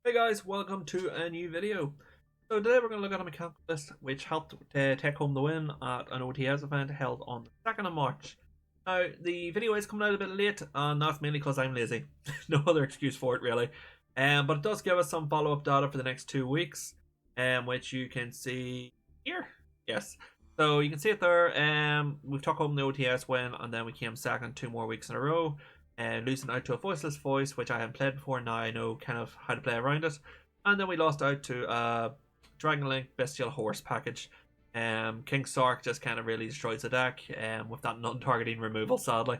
Hey guys, welcome to a new video. So today we're going to look at a mechanical list which helped take home the win at an OTS event held on the 2nd of March. Now, the video is coming out a bit late, and that's mainly because I'm lazy. No other excuse for it, really. But it does give us some follow-up data for the next 2 weeks, which you can see here. Yes. So you can see it there. We've took home the OTS win, and then we came second 2 more weeks in a row, and losing out to a voiceless voice, which I haven't played before. Now I know kind of how to play around it. And then we lost out to a Dragon Link Bestial Horse package. King Sark just kind of really destroys the deck with that non-targeting removal, sadly.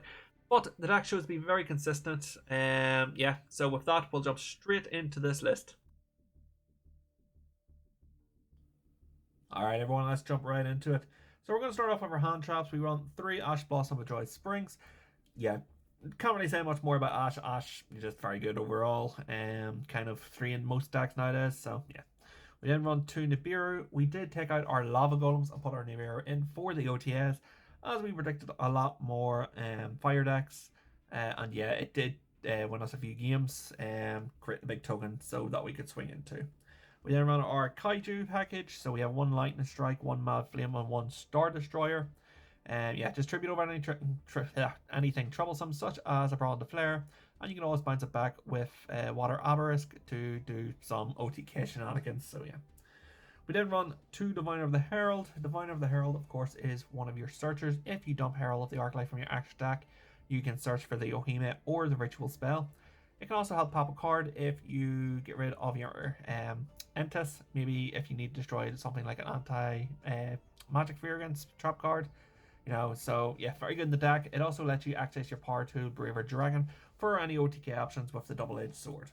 But the deck shows to be very consistent. Yeah, so with that, we'll jump straight into this list. Alright, everyone, let's jump right into it. So we're going to start off with our hand traps. We run 3 Ash Blossom of Joy Springs. Yeah, can't really say much more about Ash. Ash is just very good overall. Kind of 3 in most decks nowadays, so yeah. We then run 2 Nibiru. We did take out our Lava Golems and put our Nibiru in for the OTS, as we predicted a lot more fire decks. And yeah, it did win us a few games, create the big token so that we could swing into. We then run our Kaiju package, so we have 1 Lightning Strike, 1 Mad Flame, and 1 Star Destroyer. Yeah, distribute over anything troublesome, such as a Brawn the Flare, and you can always bounce it back with Water Obelisk to do some OTK shenanigans. So yeah. We then run 2 Diviner of the Herald. Diviner of the Herald, of course, is one of your searchers. If you dump Herald of the Arclight from your extra deck, you can search for the Ohime or the Ritual spell. It can also help pop a card if you get rid of your Entis. Maybe if you need to destroy something like an anti-magic Virulence trap card. So yeah, very good in the deck. It also lets you access your power tool, Braver Dragon, for any OTK options with the double-edged sword.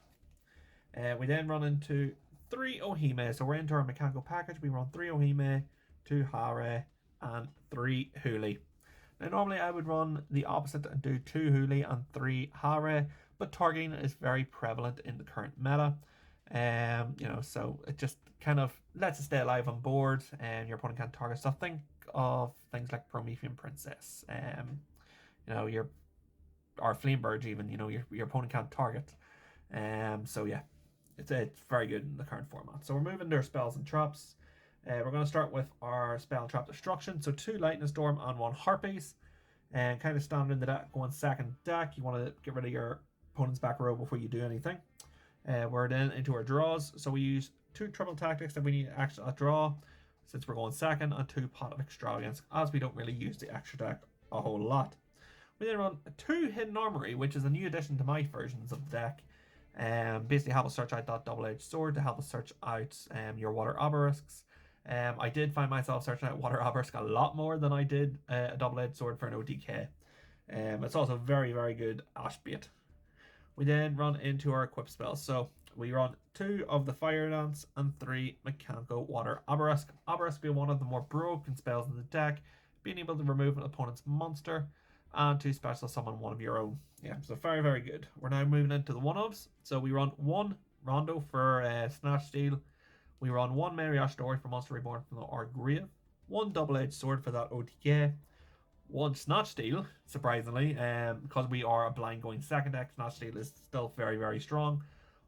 We then run into 3 Ohime. So we're into our mechanical package. We run 3 Ohime, 2 Hare, and 3 Huli. Now normally I would run the opposite and do 2 Huli and 3 Hare, but targeting is very prevalent in the current meta. So it just kind of lets it stay alive on board, and your opponent can't target stuff. Think of things like Promethean Princess, your or Flamebird even. Your opponent can't target. So yeah, it's very good in the current format. So we're moving to our spells and traps. We're going to start with our spell and trap destruction. So 2 Lightning Storm and 1 Harpies. And kind of standard in the deck, going second deck. You want to get rid of your opponent's back row before you do anything. We're then into our draws. So we use 2 triple tactics if we need extra draw, since we're going second, and 2 Pot of Extravagance, as we don't really use the extra deck a whole lot. We then run 2 Hidden Armory, which is a new addition to my versions of the deck. Basically help us search out that double-edged sword to help us search out your Water Obelisks. I did find myself searching out Water Obelisk a lot more than I did a double-edged sword for an OTK. It's also very, very good Ash bait. We then run into our equip spells. So we run 2 of the Fire Dance and 3 Mikanko Water Obelisk. Obelisk being one of the more broken spells in the deck, being able to remove an opponent's monster and to special summon one of your own. Yeah, so very, very good. We're now moving into the one-ofs. So we run 1 Rondo for Snatch Steal. We run 1 Mariash Story for Monster Reborn from our grave. 1 Double-Edged Sword for that OTK. 1 Snatch Steal, surprisingly, because we are a blind going second deck. Snatch Steal is still very, very strong.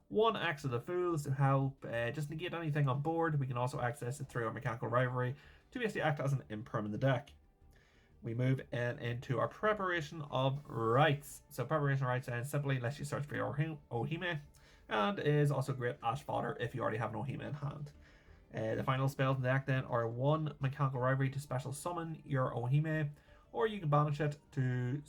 1 Axe of the Fools to help just negate anything on board. We can also access it through our Mechanical Rivalry to basically act as an imperm in the deck. We move into our Preparation of Rites. So Preparation of Rites simply lets you search for your Ohime, and is also great Ash fodder if you already have an Ohime in hand. The final spells in the deck then are 1 Mechanical Rivalry to special summon your Ohime, or you can banish it to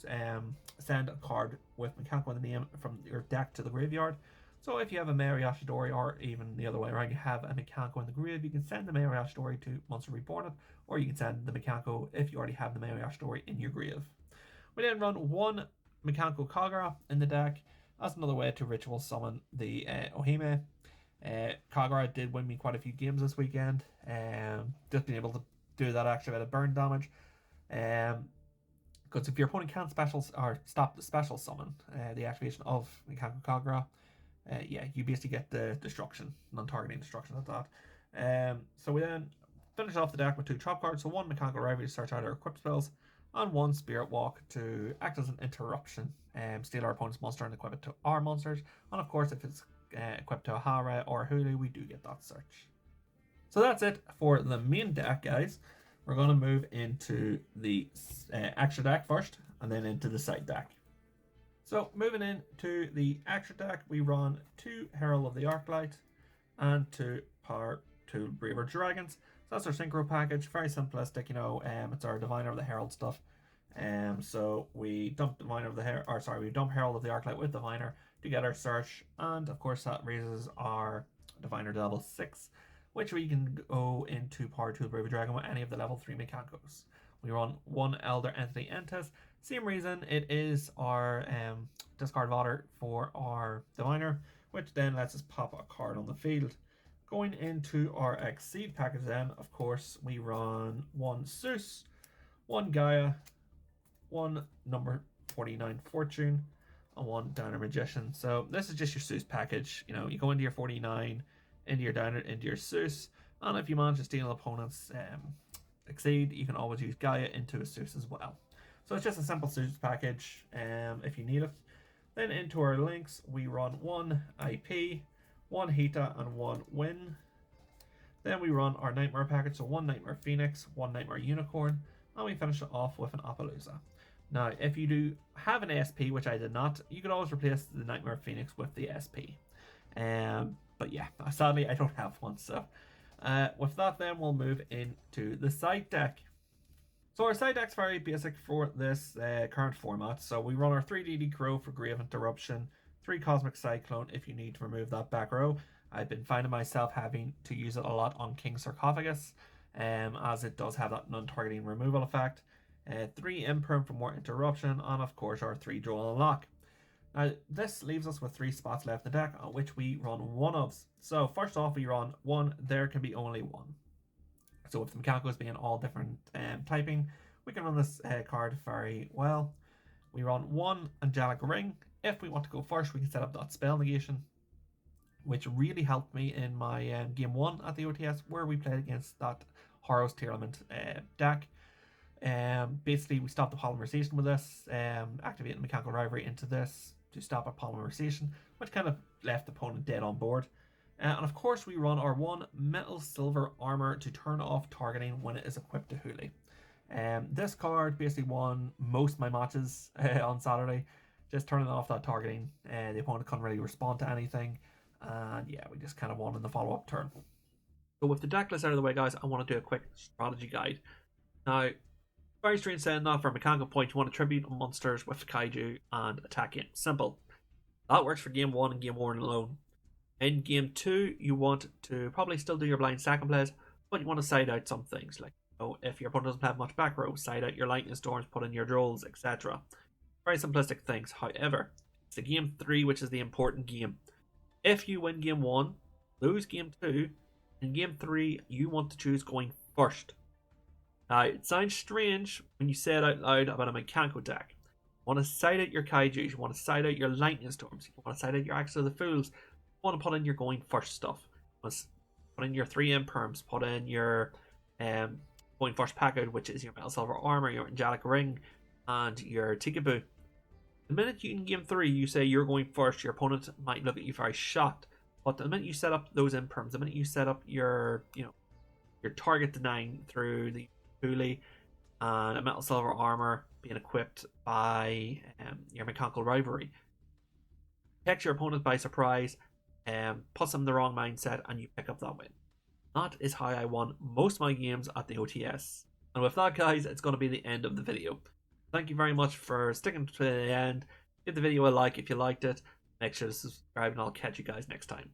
send a card with Mechanical in the name from your deck to the graveyard. So if you have a Mary Ashidori, or even the other way around, you have a Mikanko in the grave, you can send the Mary Ashidori to Monster Reborn, or you can send the Mikanko if you already have the Mary Ashidori in your grave. We then run 1 Mikanko Kagura in the deck as another way to ritual summon the Ohime. Kagura did win me quite a few games this weekend, just being able to do that extra bit of burn damage. Because if your opponent can't stop the special summon, the activation of Mikanko Kagura, you basically get the destruction, non-targeting destruction at that. So we then finish off the deck with 2 trap cards. So 1 Mechanical Rivalry to search out our equipped spells, and 1 Spirit Walk to act as an interruption, steal our opponent's monster and equip it to our monsters. And of course, if it's equipped to a Hara or Hulu, we do get that search. So that's it for the main deck, guys. We're going to move into the extra deck first, and then into the side deck. So moving into the extra deck, we run 2 Herald of the Arclight and 2 Power Tool Braver Dragons. So that's our synchro package, very simplistic, you know. It's our Diviner of the Herald stuff. So we dump Diviner of the we dump Herald of the Arclight with Diviner to get our search, and of course that raises our Diviner to level 6, which we can go into Power Tool Braver Dragon with any of the level 3 Mikankos. We run 1 Elder Entity Entes. Same reason, it is our discard fodder for our Diviner, which then lets us pop a card on the field. Going into our Exceed package then, of course, we run 1 Zeus, 1 Gaia, 1 number 49 Fortune, and 1 Downer Magician. So this is just your Zeus package. You know, you go into your 49, into your Downer, into your Zeus, and if you manage to steal an opponent's Exceed, you can always use Gaia into a Zeus as well. So it's just a simple Zeus package if you need it. Then into our links, we run 1 IP, 1 Hita, and 1 Win. Then we run our Nightmare package, so 1 Nightmare Phoenix, 1 Nightmare Unicorn, and we finish it off with an Appaloosa. Now, if you do have an SP, which I did not, you could always replace the Nightmare Phoenix with the SP. But yeah, sadly I don't have one, so with that then we'll move into the side deck. So our side deck's very basic for this current format. So we run our 3 DD Crow for Grave Interruption, 3 Cosmic Cyclone if you need to remove that back row. I've been finding myself having to use it a lot on King Sarcophagus, as it does have that non-targeting removal effect. 3 Imperm for more interruption, and of course our 3 Droll and Lock. Now this leaves us with 3 spots left in the deck on which we run one ofs. So first off we run 1 There Can Be Only One. So with the Mikankos being all different typing, we can run this card very well. We run 1 Angelic Ring. If we want to go first, we can set up that spell negation, which really helped me in my game 1 at the OTS, where we played against that Horus Tearlament deck. Basically, we stopped the polymerization with this, activating Mechanical Rivalry into this to stop a polymerization, which kind of left the opponent dead on board. And of course, we run our 1 Metal Silver Armor to turn off targeting when it is equipped to Huli. This card basically won most of my matches on Saturday, just turning off that targeting. The opponent couldn't really respond to anything, and yeah, we just kind of won in the follow-up turn. So with the deck list out of the way, guys, I want to do a quick strategy guide. Now, very strange saying that for Mikanko point, you want to tribute monsters with Kaiju and attack it. Simple. That works for game 1 and game 1 alone. In game 2, you want to probably still do your blind second plays, but you want to side out some things. Like, you know, if your opponent doesn't have much back row, side out your Lightning Storms, put in your Drolls, etc. Very simplistic things. However, it's the game 3 which is the important game. If you win game 1, lose game 2, in game 3 you want to choose going first. Now, it sounds strange when you say it out loud about a Mikanko deck. You want to side out your Kaijus, you want to side out your Lightning Storms, you want to side out your Axe of the Fools, you want to put in your going first stuff. You want to put in your 3 Imperms, put in your going first package, which is your Metal Silver Armor, your Angelic Ring, and your Tikaboo. The minute you in game 3 you say you're going first, your opponent might look at you very shocked. But the minute you set up those Imperms, the minute you set up your your target denying through the Huli and a Metal Silver Armor being equipped by your Mechanical Rivalry, takes your opponent by surprise, puts them in the wrong mindset, and you pick up that win. That is how I won most of my games at the OTS. And with that, guys, it's going to be the end of the video. Thank you very much for sticking to the end. Give the video a like if you liked it. Make sure to subscribe, and I'll catch you guys next time.